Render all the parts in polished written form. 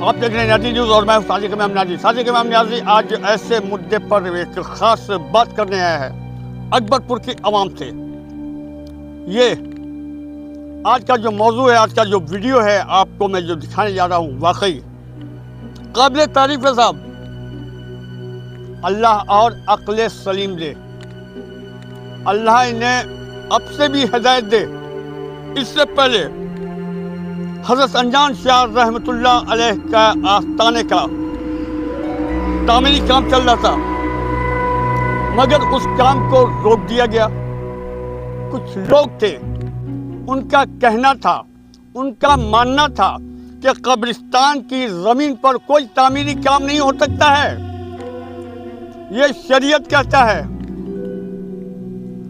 आप देख रहे हैं नाजी न्यूज़ और मैं हूं साजिद इमाम नाजी। साजिद इमाम नाजी आज ऐसे मुद्दे पर एक खास बात करने आया है अकबरपुर की आवाम से। ये आज का जो मौजू है, आज का जो वीडियो है, आपको मैं जो दिखाने जा रहा हूँ, वाकई काबिल तारीफ है साहब। अल्लाह और अक्ल सलीम दे, अल्लाह इन्हें अब से भी हिदायत दे। इससे पहले हज़रत अनजान शाह रहमतुल्लाह अलैह का आस्ताने का तामीरी काम चल रहा था, मगर उस काम को रोक दिया गया। कुछ लोग थे, उनका कहना था, उनका मानना था कि कब्रिस्तान की ज़मीन पर कोई तामीरी काम नहीं हो सकता है, ये शरीयत कहता है।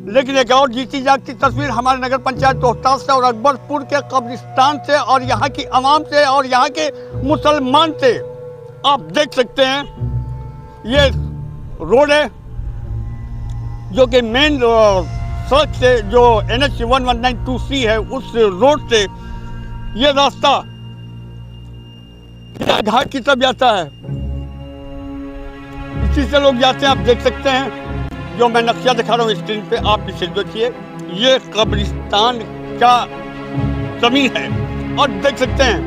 लेकिन एक और जीती जागती तस्वीर हमारे नगर पंचायत तोहतास से और अकबरपुर के कब्रिस्तान से और यहाँ की आवाम से और यहाँ के मुसलमान से आप देख सकते हैं। ये रोड है जो कि मेन सड़क से, जो NH 1192C है, उस रोड से ये रास्ता घाट की तरफ जाता है। इसी से लोग जाते हैं, आप देख सकते हैं। जो मैं नक्शा दिखा रहा हूँ स्क्रीन पे, आप इसे देखिए। ये कब्रिस्तान का जमीन है और देख सकते हैं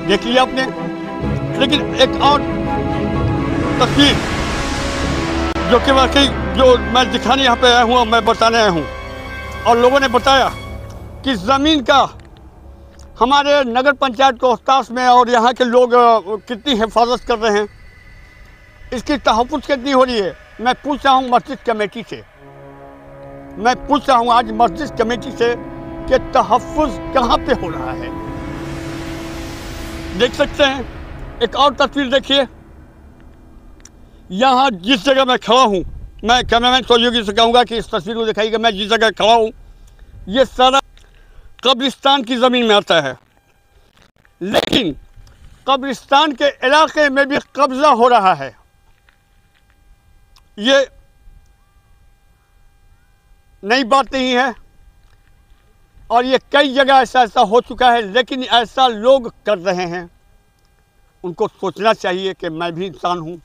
देख लिया आपने। लेकिन एक और तस्वीर जो कि वाकई जो मैं दिखाने यहाँ पे आया हूँ, मैं बताने आया हूँ, और लोगों ने बताया कि ज़मीन का हमारे नगर पंचायत तोहतास में और यहाँ के लोग कितनी हिफाजत कर रहे हैं, इसकी तहफ़्फ़ुज़ कितनी हो रही है। मैं पूछ रहा हूँ मस्जिद कमेटी से, मैं पूछ रहा हूँ आज मस्जिद कमेटी से कि तहफ़्फ़ुज़ कहाँ पे हो रहा है। देख सकते हैं। एक और तस्वीर देखिए, यहाँ जिस जगह मैं खड़ा हूँ, मैं कैमरामैन सहयोगी से कहूँगा कि इस तस्वीर को दिखाइएगा। मैं जिस जगह खड़ा हूँ, ये सारा कब्रिस्तान की ज़मीन में आता है, लेकिन कब्रिस्तान के इलाके में भी कब्ज़ा हो रहा है। ये नई बात नहीं है और ये कई जगह ऐसा हो चुका है, लेकिन ऐसा लोग कर रहे हैं। उनको सोचना चाहिए कि मैं भी इंसान हूँ,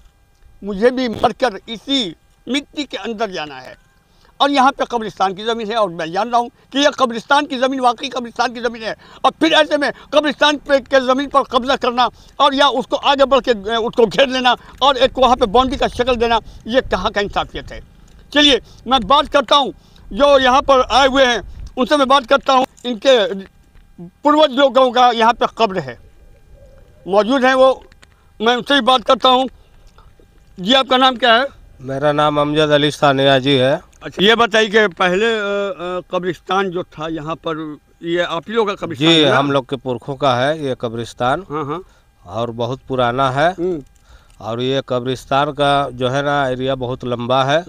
मुझे भी मरकर इसी मिट्टी के अंदर जाना है। और यहाँ पे कब्रिस्तान की ज़मीन है और मैं जान रहा हूँ कि यह कब्रिस्तान की ज़मीन वाकई कब्रिस्तान की ज़मीन है। और फिर ऐसे में कब्रिस्तान पे के ज़मीन पर कब्ज़ा करना और या उसको आगे बढ़ के उसको घेर लेना और एक वहाँ पे बाउंड्री का शक्ल देना, ये कहाँ का इंसाफियत है। चलिए मैं बात करता हूँ जो यहाँ पर आए हुए हैं, उनसे मैं बात करता हूँ। इनके पूर्वज लोगों का यहाँ पर कब्र है, मौजूद है वो, मैं उनसे ही बात करता हूँ। जी आपका नाम क्या है? मेरा नाम अमजद अली सानिया जी है। अच्छा, ये बताइए कि पहले कब्रिस्तान जो था यहाँ पर, ये आप ही लोग का कब्रिस्तान? जी, हम लोग के पुरखों का है ये कब्रिस्तान। हाँ हाँ। और बहुत पुराना है। और ये कब्रिस्तान का जो है ना एरिया बहुत लंबा है।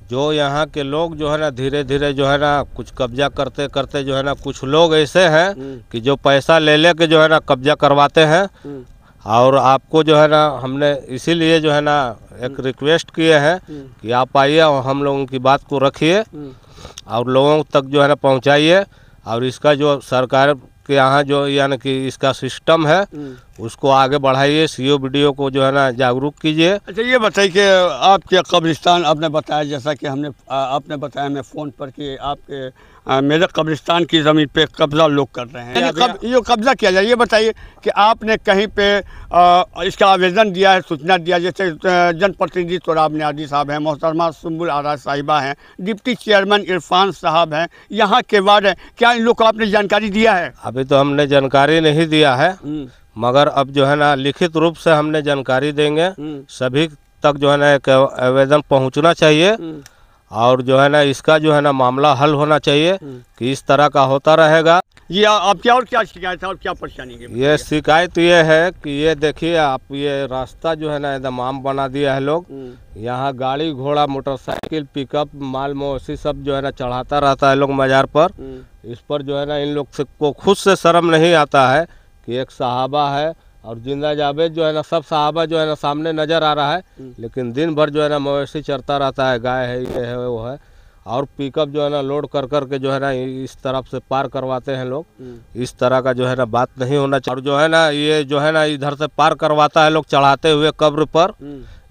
जो यहाँ के लोग जो है ना धीरे धीरे जो है ना कुछ कब्जा करते करते जो है ना, कुछ लोग ऐसे हैं कि जो पैसा ले ले के जो है ना कब्जा करवाते हैं। और आपको जो है ना हमने इसीलिए जो है ना एक रिक्वेस्ट किए हैं कि आप आइए और हम लोगों की बात को रखिए और लोगों तक जो है ना पहुंचाइए। और इसका जो सरकार के यहाँ जो यानी कि इसका सिस्टम है उसको आगे बढ़ाइए, CO वीडियो को जो है ना जागरूक कीजिए। अच्छा, ये बताइए कि आपके कब्रिस्तान, आपने बताया जैसा कि हमने आपने बताया मैं फ़ोन पर कि आपके मेरे कब्रिस्तान की ज़मीन पे कब्ज़ा लोग कर रहे हैं, ये कब्ज़ा किया जाए। ये बताइए कि आपने कहीं पे इसका आवेदन दिया है, सूचना दिया, जैसे जनप्रतिनिधि तोराब नियाज़ी साहब हैं, मोहतरमा सुंबुल आरा साहिबा हैं, डिप्टी चेयरमैन इरफान साहब हैं, यहाँ के वार्ड हैं, क्या इन लोग को आपने जानकारी दिया है? अभी तो हमने जानकारी नहीं दिया है, मगर अब जो है ना लिखित रूप से हमने जानकारी देंगे। सभी तक जो है ना एक आवेदन पहुंचना चाहिए और जो है ना इसका जो है ना मामला हल होना चाहिए कि इस तरह का होता रहेगा। ये आप क्या और क्या शिकायत है और क्या परेशानी है? ये शिकायत ये है कि ये देखिए आप, ये रास्ता जो है ना एकदम आम बना दिया है लोग। यहाँ गाड़ी घोड़ा मोटरसाइकिल पिकअप माल मवेशी सब जो है ना चढ़ाता रहता है लोग मज़ार पर। इस पर जो है ना इन लोग से को खुद से शर्म नहीं आता है कि एक सहाबा है और जिंदा जावेद जो है ना सब साहबा जो है ना सामने नज़र आ रहा है, लेकिन दिन भर जो है ना मवेशी चरता रहता है, गाय है, ये है, वो है। और पिकअप जो है ना लोड कर कर के जो है ना इस तरफ से पार करवाते हैं लोग। इस तरह का जो है ना बात नहीं होना चाहिए। और जो है ना ये जो है ना इधर से पार करवाता है लोग चढ़ाते हुए कब्र पर।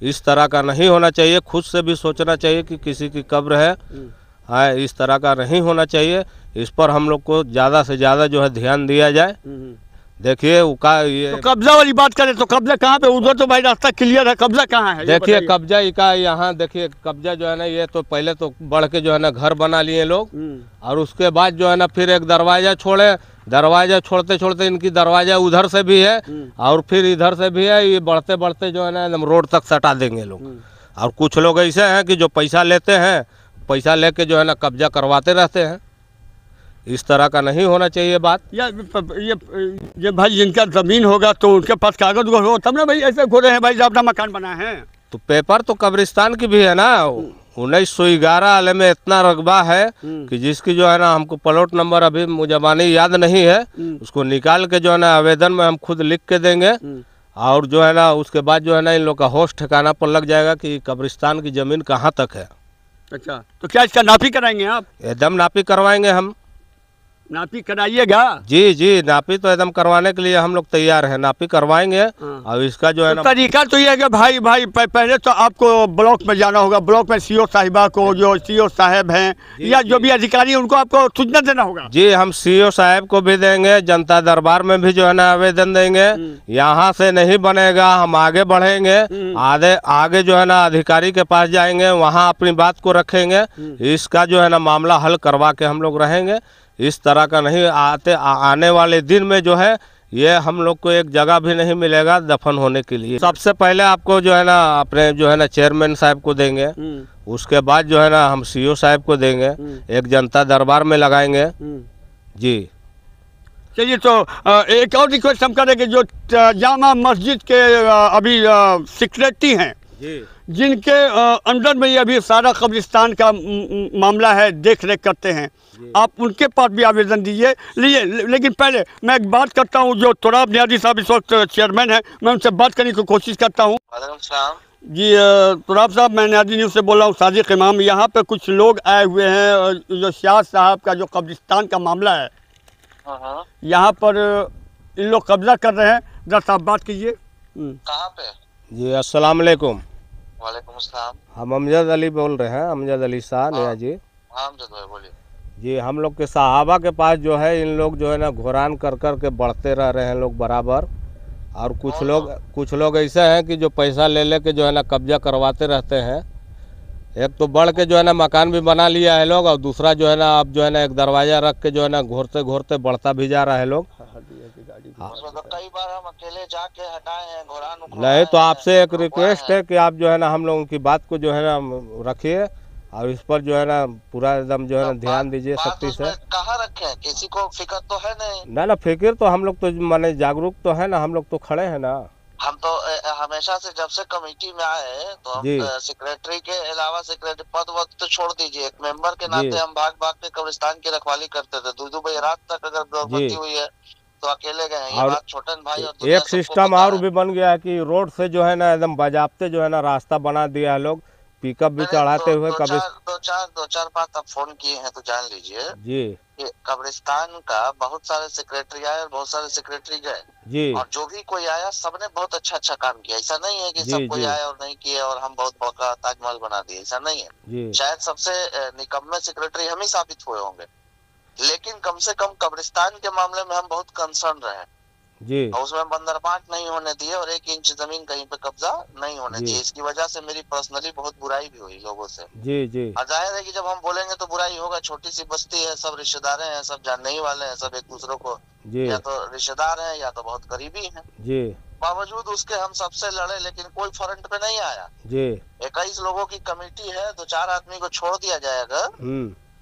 इस तरह का नहीं होना चाहिए। खुद से भी सोचना चाहिए कि किसी की कब्र है, इस तरह का नहीं होना चाहिए। इस पर हम लोग को ज़्यादा से ज़्यादा जो है ध्यान दिया जाए। देखिए ये तो कब्जा वाली बात करें तो कब्जा कहाँ पे? उधर तो भाई रास्ता क्लियर है, कब्जा कहाँ है? देखिए कब्जा का यहाँ देखिए कब्जा जो है ना ये तो पहले तो बढ़ के जो है ना घर बना लिए लोग, और उसके बाद जो है ना फिर एक दरवाजा छोड़े। दरवाजा छोड़ते छोड़ते इनकी दरवाजा उधर से भी है और फिर इधर से भी है। ये बढ़ते बढ़ते जो है ना एकदम रोड तक सटा देंगे लोग। और कुछ लोग ऐसे हैं कि जो पैसा लेते हैं, पैसा लेके जो है ना कब्जा करवाते रहते हैं। इस तरह का नहीं होना चाहिए बात। ये भाई जिनका ज़मीन होगा तो उनके पास कागज हो तब ना भाई ऐसे घोड़े हैं भाई, अपना मकान बनाए हैं। तो पेपर तो कब्रिस्तान की भी है ना। 1911 वाले में इतना रकबा है कि जिसकी जो है ना हमको प्लॉट नंबर अभी मुझे याद नहीं है, उसको निकाल के जो है ना आवेदन में हम खुद लिख के देंगे। और जो है ना उसके बाद जो है ना इन लोग का होश ठिकाना पर लग जाएगा कि कब्रिस्तान की ज़मीन कहाँ तक है। अच्छा, तो क्या इसका नापी कराएंगे आप? एकदम नापी करवाएंगे हम। नापी कराइएगा? जी, नापी तो एकदम करवाने के लिए हम लोग तैयार हैं, नापी करवाएंगे। और इसका जो है ना तरीका तो ये है कि भाई पहले तो आपको ब्लॉक में जाना होगा। ब्लॉक में सीओ साहिबा को, जो सीओ साहब हैं या जो भी अधिकारी हैं, उनको आपको सूचना देना होगा। जी, हम सीओ साहब को भी देंगे, जनता दरबार में भी जो है ना आवेदन देंगे। यहाँ से नहीं बनेगा, हम आगे बढ़ेंगे। आगे जो है ना अधिकारी के पास जाएंगे, वहाँ अपनी बात को रखेंगे। इसका जो है ना मामला हल करवा के हम लोग रहेंगे। इस तरह का नहीं आने वाले दिन में जो है ये हम लोग को एक जगह भी नहीं मिलेगा दफन होने के लिए। सबसे पहले आपको जो है ना अपने जो है ना चेयरमैन साहब को देंगे, उसके बाद जो है ना हम सीओ साहब को देंगे, एक जनता दरबार में लगाएंगे। जी चलिए, तो एक और रिक्वेस्ट हम करेंगे, जो जामा मस्जिद के अभी सेक्रेटरी हैं, जिनके अंडर में ये अभी सारा कब्रिस्तान का मामला है, देख रेख करते हैं, आप उनके पास भी आवेदन दीजिए। लेकिन पहले मैं एक बात करता हूँ, जो तुराब नियाज़ी साहब इस वक्त चेयरमैन है, मैं उनसे बात करने की कोशिश करता हूँ। जी तुराब साहब, मैं नियाज़ी न्यूज़ से बोल रहा हूँ, सादिक इमाम। यहाँ पे कुछ लोग आए हुए हैं, जो शाद साहब का जो कब्रिस्तान का मामला है, यहाँ पर इन लोग कब्जा कर रहे हैं। जरा साहब बात कीजिए। कहाँ पे? जी, अस्सलाम वालेकुम। वालेकुम अस्सलाम। हम अमजद अली बोल रहे हैं, अमजद अली शाह निया जी। हाँ अमजद भाई बोलिए। जी, हम लोग के साहबा के पास जो है इन लोग जो है ना घुरान कर कर के बढ़ते रह रहे हैं लोग बराबर। और कुछ लोग ऐसे हैं कि जो पैसा ले ले के जो है ना कब्जा करवाते रहते हैं। एक तो बढ़ के जो है ना मकान भी बना लिया है लोग, और दूसरा जो है ना अब जो है ना एक दरवाजा रख के जो है ना घूरते घूरते बढ़ता भी जा रहा है लोग। तो कई बार हम अकेले जाके हटाए हैं घुरान। नहीं, तो आपसे एक रिक्वेस्ट है कि आप जो है ना हम लोगों की बात को जो है ना रखिए, और इस पर जो है ना पूरा एकदम जो है ना ध्यान दीजिए सख्ती से। कहाँ रखे हैं? किसी को फिक्र तो है नहीं? ना फिक्र तो हम लोग तो माने जागरूक तो है ना, हम लोग तो खड़े हैं ना। हम तो हमेशा से जब से कमेटी में आए तो हम सेक्रेटरी के अलावा सेक्रेटरी पद वक्त तो छोड़ दीजिए, एक मेंबर के नाते हम भाग भाग के कब्रिस्तान की रखवाली करते थे। दो बजे रात तक अगर दुर्गति हुई है तो अकेले गए। ये बात छोटन भाई और एक सिस्टम और भी बन गया है कि रोड से जो है ना एकदम बजाते जो है ना रास्ता बना दिया है लोग, पिकअप भी चढ़ाते हुए। दो चार बात आप फोन किए हैं तो जान लीजिए जी, कब्रिस्तान का बहुत सारे सेक्रेटरी आए और बहुत सारे सेक्रेटरी गए जी, और जो भी कोई आया सबने बहुत अच्छा काम किया। ऐसा नहीं है कि सब कोई आया और नहीं किया और हम बहुत बड़ा ताजमहल बना दिए, ऐसा नहीं है। शायद सबसे निकम्मे सेक्रेटरी हम ही साबित हुए होंगे, लेकिन कम से कम कब्रिस्तान के मामले में हम बहुत कंसर्न रहे जी, और उसमें बंदरबाट नहीं होने दिए और 1 इंच जमीन कहीं पे कब्जा नहीं होने दिए। इसकी वजह से मेरी पर्सनली बहुत बुराई भी हुई लोगों से जी। और जाहिर है कि जब हम बोलेंगे तो बुराई होगा, छोटी सी बस्ती है, सब रिश्तेदार हैं, सब जानने ही वाले हैं, सब एक दूसरे को या तो रिश्तेदार हैं या तो बहुत करीबी हैं जी। बावजूद उसके हम सबसे लड़े, लेकिन कोई फ्रंट पे नहीं आया जी। 21 लोगों की कमेटी है, 2-4 आदमी को छोड़ दिया जाएगा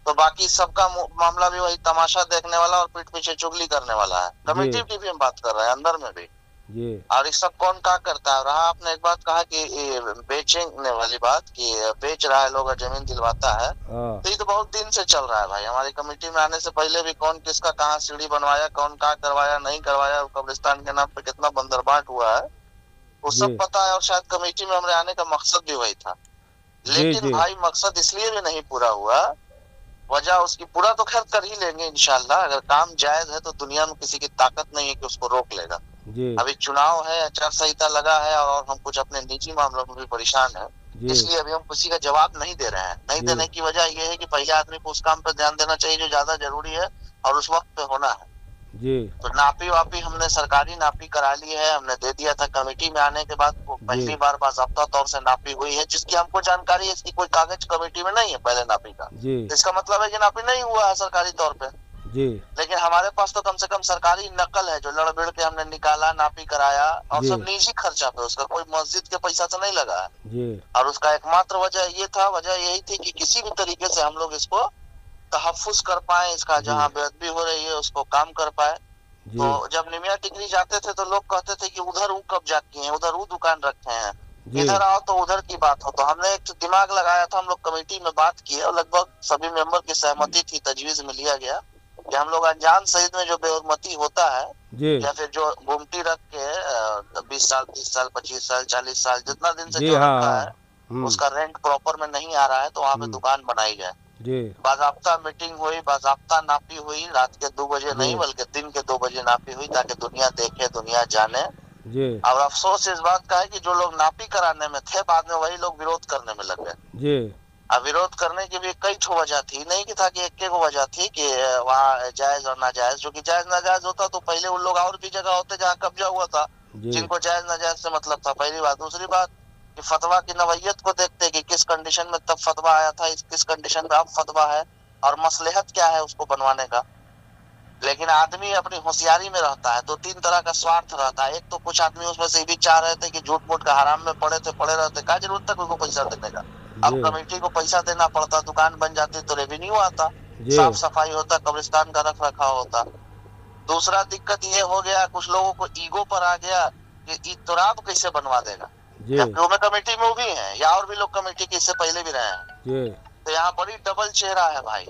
तो बाकी सबका मामला भी वही तमाशा देखने वाला और पीठ पीछे चुगली करने वाला है। कमेटी की भी हम बात कर रहे हैं, अंदर में भी जी। और ये सब कौन क्या करता है। रहा आपने एक बात कहा कि ये बेचने वाली बात कि बेच रहा है लोग और जमीन दिलवाता है, तो ये तो बहुत दिन से चल रहा है भाई। हमारी कमेटी में आने से पहले भी कौन किसका कहाँ सीढ़ी बनवाया, कौन क्या करवाया नहीं करवाया, कब्रिस्तान के नाम पे कितना बंदरबाट हुआ है वो सब पता है। और शायद कमेटी में हमारे आने का मकसद भी वही था, लेकिन भाई मकसद इसलिए भी नहीं पूरा हुआ, वजह उसकी पूरा तो खैर कर ही लेंगे इंशाल्लाह। अगर काम जायज है तो दुनिया में किसी की ताकत नहीं है कि उसको रोक लेगा। अभी चुनाव है, आचार संहिता लगा है और हम कुछ अपने निजी मामलों में भी परेशान है, इसलिए अभी हम किसी का जवाब नहीं दे रहे हैं। नहीं देने की वजह यह है कि पहले आदमी को उस काम पर ध्यान देना चाहिए जो ज्यादा जरूरी है और उस वक्त पे होना है। तो नापी वापी हमने सरकारी नापी करा ली है, हमने दे दिया था। कमेटी में आने के बाद पहली बार बाज़ाब्ता तौर से नापी हुई है, जिसकी हमको जानकारी है। इसकी कोई कागज कमेटी में नहीं है पहले नापी का, इसका मतलब है कि नापी नहीं हुआ है सरकारी तौर पे। लेकिन हमारे पास तो कम से कम सरकारी नकल है जो लड़ के हमने निकाला, नापी कराया और सब निजी खर्चा पे, उसका कोई मस्जिद के पैसा से नहीं लगा है। और उसका एकमात्र वजह ये था, वजह यही थी कि किसी भी तरीके से हम लोग इसको तहफ्फुज कर पाए, इसका जहाँ बेअदबी हो रही है उसको काम कर पाए। तो जब निमिया टिकरी जाते थे तो लोग कहते थे कि उधर वो कब्जा किए हैं, उधर वो दुकान रखे हैं, इधर आओ तो उधर की बात हो। तो हमने एक दिमाग लगाया था, हम लोग कमेटी में बात की और लगभग सभी मेंबर की सहमति थी, तजवीज में लिया गया कि हम लोग अनजान शहीद में जो बेहरमती होता है या फिर जो गुमटी रख के 20 साल 30 साल 25 साल 40 साल जितना दिन से जो रखा है उसका रेंट प्रॉपर में नहीं आ रहा है, तो वहाँ पे दुकान बनाई जाए। बाज़ाब्ता मीटिंग हुई, बाज़ाब्ता नापी हुई, रात के 2 बजे नहीं बल्कि दिन के 2 बजे नापी हुई ताकि दुनिया देखे, दुनिया जाने। और अफसोस इस बात का है कि जो लोग नापी कराने में थे बाद में वही लोग विरोध करने में लग गए। अब विरोध करने की भी कई ठो वजह थी, नहीं कि था कि एक वजह थी कि वहाँ जायज और नाजायज। जो कि जायज नाजायज होता तो पहले उन लोग और भी जगह होते जहाँ कब्जा हुआ था, जिनको जायज नाजायज से मतलब था। पहली बात। दूसरी बात कि फतवा की नवैयत को देखते कि किस कंडीशन में तब फतवा आया था, किस कंडीशन में अब फतवा है और मसलहत क्या है उसको बनवाने का। लेकिन आदमी अपनी होशियारी में रहता है, 2-3 तरह का स्वार्थ रहता है। एक तो कुछ आदमी उसमें से भी चाह रहे थे कि झूठ मूठ का हराम में पड़े रहते, क्या जरूरत था उनको पैसा देने का। अब कमेटी को पैसा देना पड़ता, दुकान बन जाती तो रेवेन्यू आता, साफ सफाई होता, कब्रिस्तान का रख रखाव होता। दूसरा दिक्कत ये हो गया, कुछ लोगों को ईगो पर आ गया कि तुराब कैसे बनवा देगा, जबकि मैं कमेटी में भी है या और भी लोग कमेटी के इससे पहले भी रहे हैं। तो यहाँ बड़ी डबल चेहरा है भाई।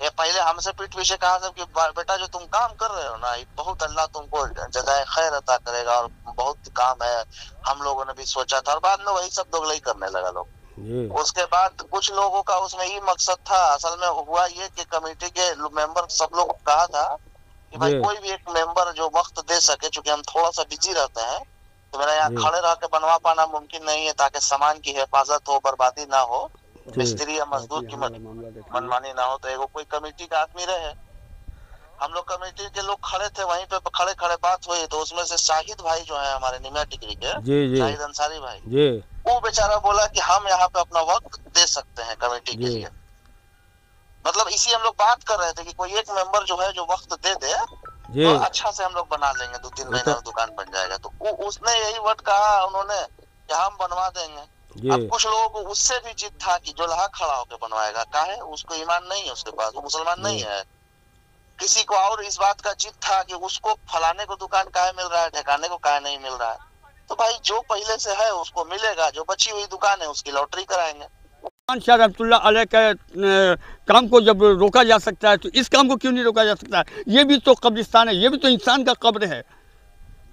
ये पहले हमसे पीठ पीछे कहा था कि बेटा जो तुम काम कर रहे हो ना, बहुत अल्लाह तुमको जज़ाए खैर अता करेगा और बहुत काम है, हम लोगों ने भी सोचा था। और बाद में वही सब दोगलई करने लगा लोग। उसके बाद कुछ लोगों का उसमें ही मकसद था। असल में हुआ ये कि कमेटी के मेंबर सब लोग कहा था कि भाई कोई भी एक मेंबर जो वक्त दे सके, चूंकि हम थोड़ा सा बिजी रहते हैं तो मेरा यहाँ खड़े रह के बनवा पाना मुमकिन नहीं है, ताकि सामान की हिफाजत हो, बर्बादी ना हो, मिस्त्री या मजदूर की मनमानी ना हो। तो एगो कोई कमेटी का आदमी रहे, हम लोग कमेटी के लोग खड़े थे, वहीं पे खड़े खड़े बात हुई। तो उसमें से शाहिद भाई जो है हमारे निमिया टिकरी के, शाहिद अंसारी भाई, वो बेचारा बोला कि हम यहाँ पे अपना वक्त दे सकते हैं कमेटी के लिए। मतलब इसी हम लोग बात कर रहे थे कि कोई एक मेंबर जो है जो वक्त दे दे तो अच्छा से हम लोग बना लेंगे, 2-3 महीने में दुकान बन जाएगा। तो उसने यही वर्ड कहा उन्होंने कि हम बनवा देंगे। अब कुछ लोगों को उससे भी जिद था कि जो लहा खड़ा होकर बनवाएगा, काहे उसको ईमान नहीं है, उसके पास वो मुसलमान नहीं है। किसी को और इस बात का जिद था कि उसको फलाने को दुकान काहे मिल रहा है, ठिकाने को काहे नहीं मिल रहा है। तो भाई जो पहले से है उसको मिलेगा, जो बची हुई दुकान है उसकी लॉटरी कराएंगे। शाह रहमतुल्लाह अलैह के काम को जब रोका जा सकता है तो इस काम को क्यों नहीं रोका जा सकता? ये भी तो कब्रिस्तान है, ये भी तो इंसान का कब्र है।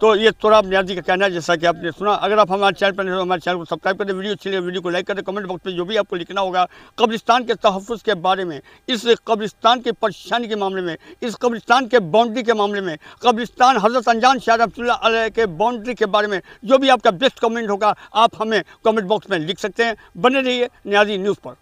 तो ये तुराब नियाज़ी का कहना है, जैसा कि आपने सुना। अगर आप हमारे चैनल पर नहीं हो, हमारे चैनल को सब्सक्राइब करें, वीडियो अच्छी लगे वीडियो को लाइक करें, कमेंट बॉक्स में जो भी आपको लिखना होगा कब्रिस्तान के तहफ़्फ़ुज़ के बारे में, इस कब्रिस्तान की परेशानी के मामले में, इस कब्रिस्तान के बाउंड्री के मामले में, कब्रिस्तान हज़रत अनजान शाह रहमतुल्लाह अलैह के बाउंड्री के बारे में जो भी आपका बेस्ट कमेंट होगा आप हमें कमेंट बॉक्स में लिख सकते हैं। बने रहिए नियाज़ी न्यूज़ पर।